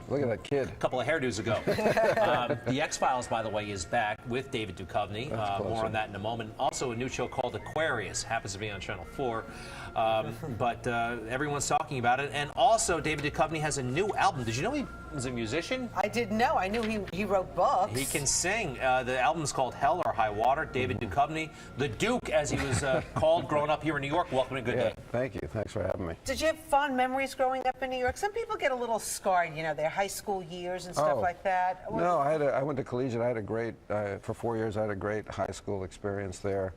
Look at that kid. A couple of hairdos ago. The X-Files, by the way, is back with David Duchovny. More on that in a moment. Also, a new show called Aquarius happens to be on Channel 4. But everyone's talking about it. And also, David Duchovny has a new album. Did you know he was a musician? I didn't know. I knew he wrote books. He can sing. The album's called Hell or High Water. David Duchovny, the Duke, as he was called, growing up here in New York. Welcome to Good Day. Thank you. Thanks for having me. Did you have fond memories growing up in New York? Some people get a little scarred, you know, their high school years and stuff like that. No, I went to collegiate. I had a great, for 4 years, I had a great high school experience there.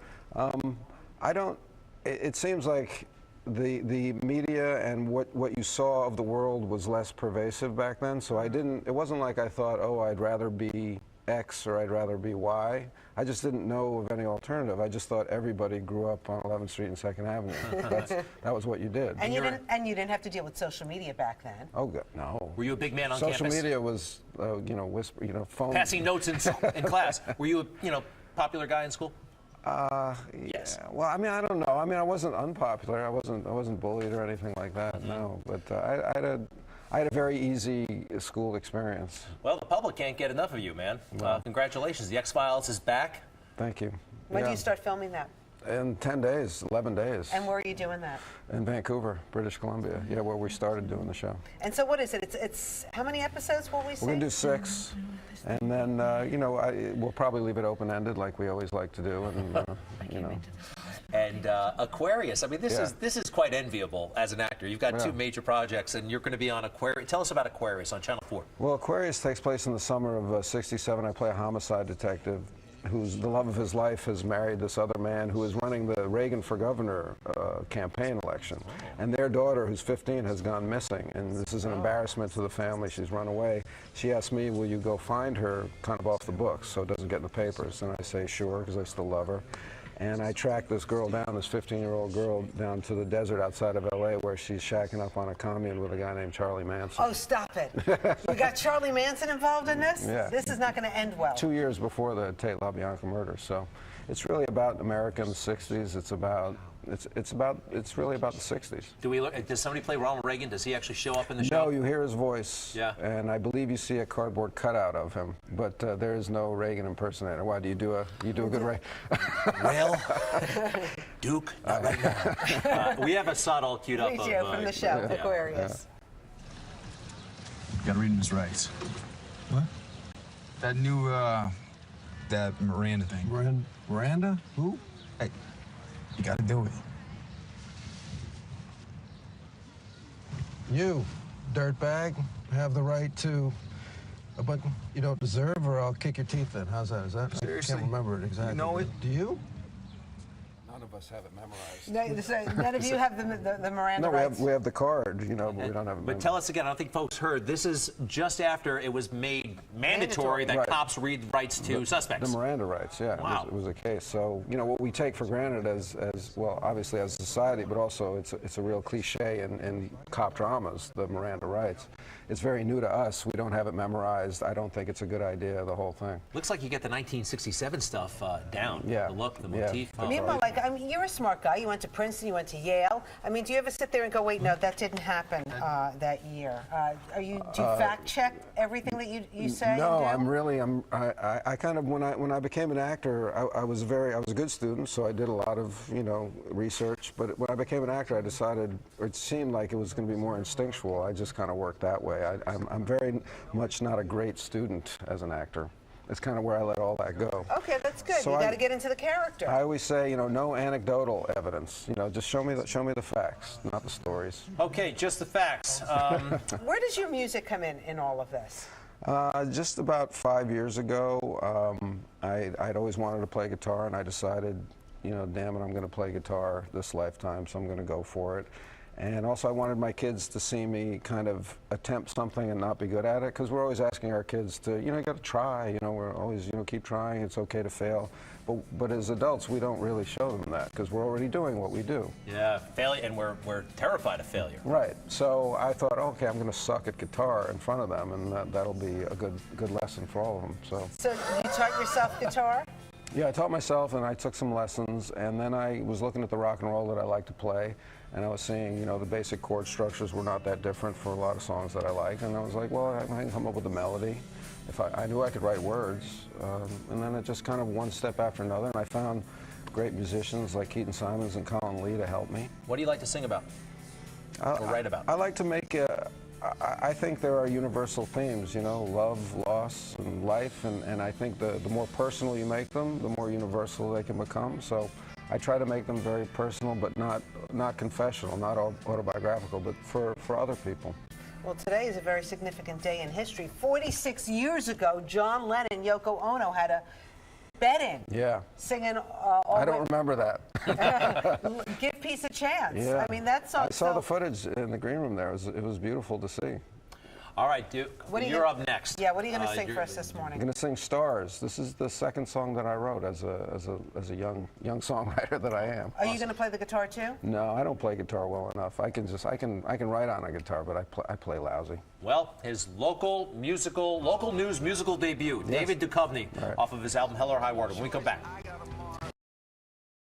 It seems like the media and what you saw of the world was less pervasive back then, so it wasn't like I thought, oh, I'd rather be X or I'd rather be Y. I just didn't know of any alternative. I just thought everybody grew up on 11th Street and 2nd Avenue. That was what you did. And you didn't have to deal with social media back then. Oh, God, no. Were you a big man on social campus? Social media was, phone. Passing notes in class. Were you a, popular guy in school? Yes. Well, I mean, I don't know. I mean, I wasn't unpopular. I wasn't bullied or anything like that. No. But I had a very easy school experience. Well, the public can't get enough of you, man. Congratulations. The X-Files is back. Thank you. When do you start filming that? In 10 days, 11 days. And where are you doing that? In Vancouver, British Columbia. Yeah, where we started doing the show. And so what is it? It's how many episodes will we see? We're going to do 6. And then, we'll probably leave it open-ended like we always like to do. And, And Aquarius, I mean, this is quite enviable as an actor. You've got 2 major projects, and you're going to be on Aquarius. Tell us about Aquarius on Channel 4. Well, Aquarius takes place in the summer of '67. I play a homicide detective who's the love of his life has married this other man who is running the Reagan for Governor campaign election. And their daughter, who's 15, has gone missing. And this is an embarrassment to the family. She's run away. She asked me, will you go find her, kind of off the books, so it doesn't get in the papers? And I say, sure, because I still love her. And I tracked this girl down, this 15-year-old girl, down to the desert outside of L.A. where she's shacking up on a commune with a guy named Charlie Manson. Oh, stop it. You got Charlie Manson involved in this? Yeah. This is not going to end well. 2 years before the Tate LaBianca murder. So it's really about America in the 60s. It's really about the 60s. Does somebody play Ronald Reagan? Does he actually show up in the show? No, you hear his voice. Yeah. And I believe you see a cardboard cutout of him, but there is no Reagan impersonator. Why do you do a good Reagan? Well, Duke, not right now. We have a shot all queued up from the show, Aquarius. Got to read his rights. What? That new that Miranda thing. Miranda? Who? Hey. You gotta do it. You, dirtbag, have the right to, but you don't deserve, or I'll kick your teeth in. How's that? Is that? Seriously? I can't remember it exactly. You know it? Do you? None of us have it memorized. None of you have the Miranda rights? No, we have the card, but we don't have it. But tell us again, I don't think folks heard, this is just after it was made mandatory that cops read rights to suspects. The Miranda rights, yeah. Wow. It was a case. So, what we take for granted as well, obviously as a society, but also it's a real cliche in cop dramas, the Miranda rights. It's very new to us. We don't have it memorized. I don't think it's a good idea, the whole thing. Looks like you get the 1967 stuff down. Yeah. The look, the motif. Meanwhile, you're a smart guy. You went to Princeton, you went to Yale. I mean, do you ever sit there and go, wait, no, that didn't happen that year? Do you fact check everything that you say? No, I kind of, when I became an actor, I was a good student, so I did a lot of, research. But when I became an actor, I decided, or it seemed like it was going to be more instinctual. I just kind of worked that way. I'm very much not a great student as an actor. It's kind of where I let all that go. Okay, that's good. So you got to get into the character. I always say, no anecdotal evidence. Just show me the facts, not the stories. Okay, just the facts. Where does your music come in all of this? Just about 5 years ago, I'd always wanted to play guitar, and I decided, damn it, I'm going to play guitar this lifetime, so I'm going to go for it. And also, I wanted my kids to see me kind of attempt something and not be good at it, because we're always asking our kids to, you got to try. We're always, keep trying. It's okay to fail. But as adults, we don't really show them that, because we're already doing what we do. Yeah, failure, and we're terrified of failure. Right. So I thought, okay, I'm going to suck at guitar in front of them, and that'll be a good lesson for all of them. So you taught yourself guitar? Yeah, I taught myself, and I took some lessons, and then I was looking at the rock and roll that I like to play. And I was seeing, you know, the basic chord structures were not that different for a lot of songs that I like. And I was like, well, I can come up with a melody. If I knew I could write words. And then it just kind of one step after another. And I found great musicians like Keaton Simons and Colin Lee to help me. What do you like to sing about or write about? I like to make, I think there are universal themes, you know, love, loss, and life. And I think the more personal you make them, the more universal they can become. So I try to make them very personal, but not confessional, not autobiographical, but for other people. Well, today is a very significant day in history. 46 years ago, John Lennon and Yoko Ono had a bet-in. Yeah. Singing I don't remember that. Give Peace a Chance. Yeah. I mean, that song. I saw the footage in the green room there. It was beautiful to see. All right, Duke, you're up next. Yeah, what are you going to sing for us this I'm morning? going to sing Stars. This is the second song that I wrote as a young songwriter that I am. Are you going to play the guitar too? No, I don't play guitar well enough. I can write on a guitar, but I play lousy. Well, his local news musical debut, Yes. David Duchovny, Right. off of his album Hell or High Water. When we come back.